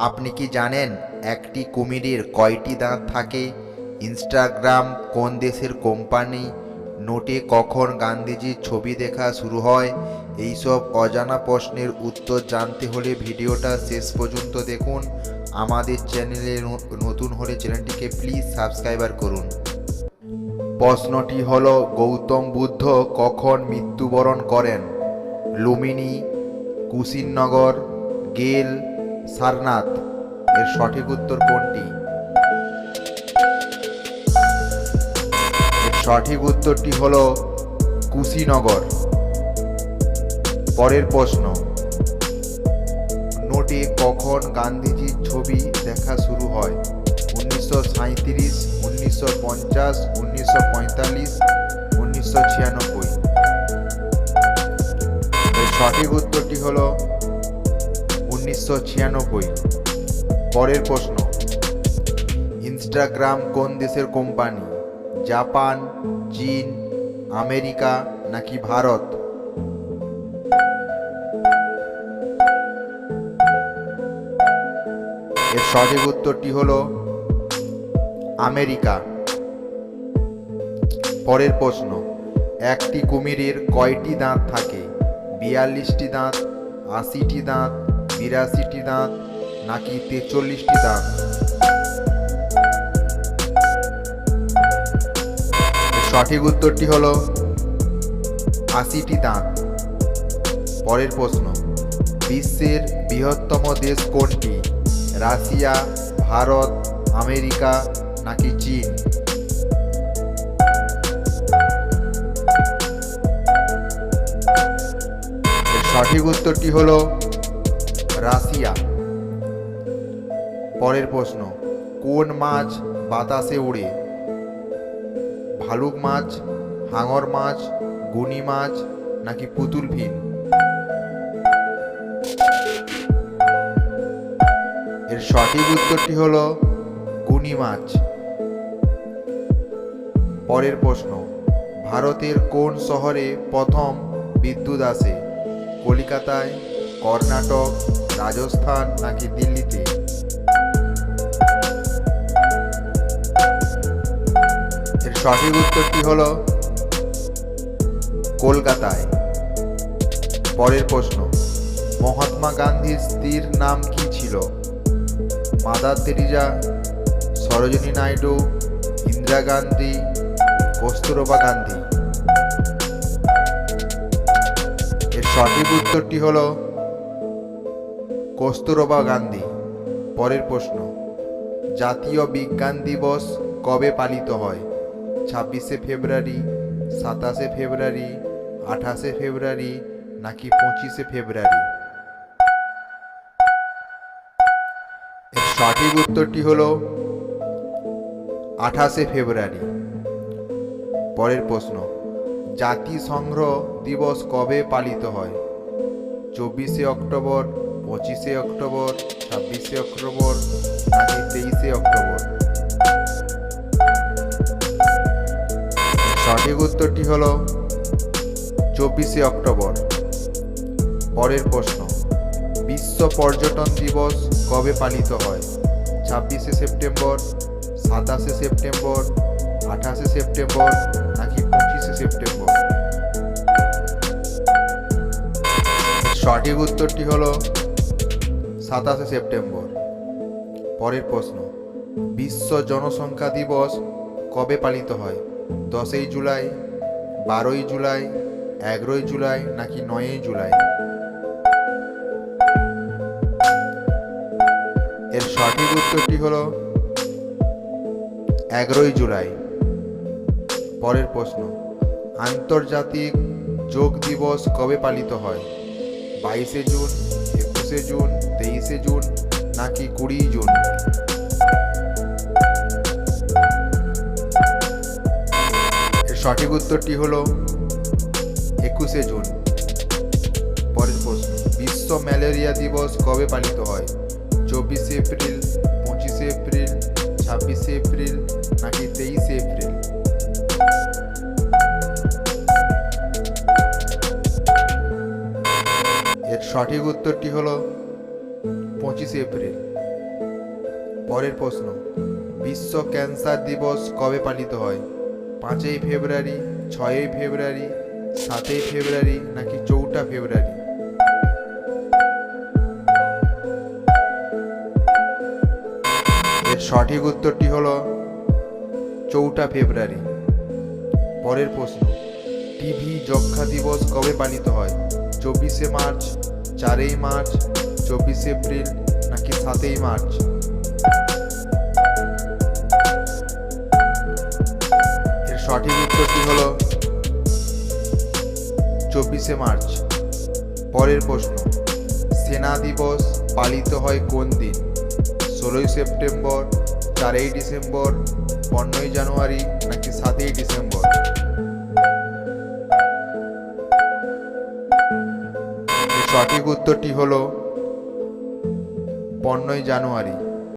আপনি কি জানেন একটি কুমিরের কয়টি দাঁত থাকে? ইনস্টাগ্রাম কোন দেশের কোম্পানি? নোটে কখন গান্ধীজির ছবি দেখা শুরু হয়? এইসব অজানা প্রশ্নের উত্তর জানতে হলে ভিডিওটা শেষ পর্যন্ত দেখুন। আমাদের চ্যানেলে নতুন হলে চ্যানেলটিকে প্লিজ সাবস্ক্রাইবার করুন। প্রশ্নটি হলো, গৌতম বুদ্ধ কখন মৃত্যুবরণ করেন? লুম্বিনী, কুশিনগর, গেল, সারনাথ। এর সঠিক উত্তর কোনটি? এর সঠিক উত্তরটি হলো কুশিনগর। পরের প্রশ্ন, নোটে কখন গান্ধীজির ছবি দেখা শুরু হয়? 1937, 1950, 1945, 1996। এর সঠিক উত্তরটি হলো 1996। পরের প্রশ্ন, ইনস্টাগ্রাম কোন দেশের কোম্পানি? জাপান, চীন, আমেরিকা নাকি ভারত? এর সঠিক উত্তরটি হলো আমেরিকা। পরের প্রশ্ন, একটি কুমিরের কয়টি দাঁত থাকে? 42টি দাঁত, 80টি দাঁত, 82টি দাঁত নাকি 43টি দাঁত? সঠিক উত্তরটি হলো 80টি দাঁত। পরের প্রশ্ন, বিশ্বের বৃহত্তম দেশ কোনটি? রাশিয়া, ভারত, আমেরিকা নাকি চীন? সঠিক উত্তরটি হলো রাশিয়া। পরের প্রশ্ন, কোন মাছ বাতাসে উড়ে? ভালুক মাছ, হাঙর মাছ, গুনি মাছ নাকি পুতুল ফিন? এর সঠিক উত্তরটি হলো গুনি মাছ। পরের প্রশ্ন, ভারতের কোন শহরে প্রথম বিদ্যুৎ আসে? কলকাতায়, কর্ণাটক, রাজস্থান নাকি দিল্লিতে? এর সঠিক উত্তরটি হলো কলকাতায়। পরের প্রশ্ন, মহাত্মা গান্ধীর স্ত্রীর নাম কি ছিল? Mother Teresa, Sarojini Naidu, Indira Gandhi, Kasturba Gandhi. এর সঠিক উত্তরটি হলো কস্তুরবা গান্ধী। পরের প্রশ্ন, জাতীয় বিজ্ঞান দিবস কবে পালিত হয়? 26শে ফেব্রুয়ারি, 27শে ফেব্রুয়ারি, 28শে ফেব্রুয়ারি নাকি 25শে ফেব্রুয়ারি? এর সঠিক উত্তরটি হলো 28শে ফেব্রুয়ারি। পরের প্রশ্ন, জাতিসংঘ দিবস কবে পালিত হয়? 24শে অক্টোবর, 25শে অক্টোবর, 26শে অক্টোবর নাকি 23শে অক্টোবর? সঠিক উত্তরটি হলো 24শে অক্টোবর। পরের প্রশ্ন, বিশ্ব পর্যটন দিবস কবে পালিত হয়? 26শে সেপ্টেম্বর, 27শে সেপ্টেম্বর, 28শে সেপ্টেম্বর নাকি 25শে সেপ্টেম্বর? সঠিক উত্তরটি হলো 27শে সেপ্টেম্বর। পরের প্রশ্ন, বিশ্ব জনসংখ্যা দিবস কবে পালিত হয়? 10ই জুলাই, 12ই জুলাই, 11ই জুলাই নাকি 9ই জুলাই? এর সঠিক উত্তরটি হলো 11ই জুলাই। পরের প্রশ্ন, আন্তর্জাতিক যোগ দিবস কবে পালিত হয়? 22শে জুন, 21শে জুন, 23শে জুন নাকি 20ই জুন? এর সঠিক উত্তরটি হলো 21শে জুন। পরের প্রশ্ন, বিশ্ব ম্যালেরিয়া দিবস কবে পালিত হয়? 24শে এপ্রিল, 25শে এপ্রিল, 26শে এপ্রিল নাকি 23শে এপ্রিল? এর সঠিক উত্তরটি হলো 25 এপ্রিল। পরের প্রশ্ন, বিশ্ব ক্যান্সার দিবস কবে পালিত হয়? 5 ফেব্রুয়ারি, 6 ফেব্রুয়ারি, 7 ফেব্রুয়ারি নাকি 4 ফেব্রুয়ারি? এর সঠিক উত্তরটি হলো 4 ফেব্রুয়ারি। পরের প্রশ্ন, টিভি যক্ষ্মা দিবস কবে পালিত হয়? 24 মার্চ, 4 মার্চ, 24 এপ্রিল নাকি 7 মার্চ? এর সঠিক উত্তরটি হলো 24 মার্চ। পরের প্রশ্ন, সেনা দিবস পালিত হয় কোন দিন? 16 সেপ্টেম্বর, 4 ডিসেম্বর, 15 জানুয়ারি নাকি 7 ডিসেম্বর? এর সঠিক উত্তরটি হলো 15 জানুয়ারি।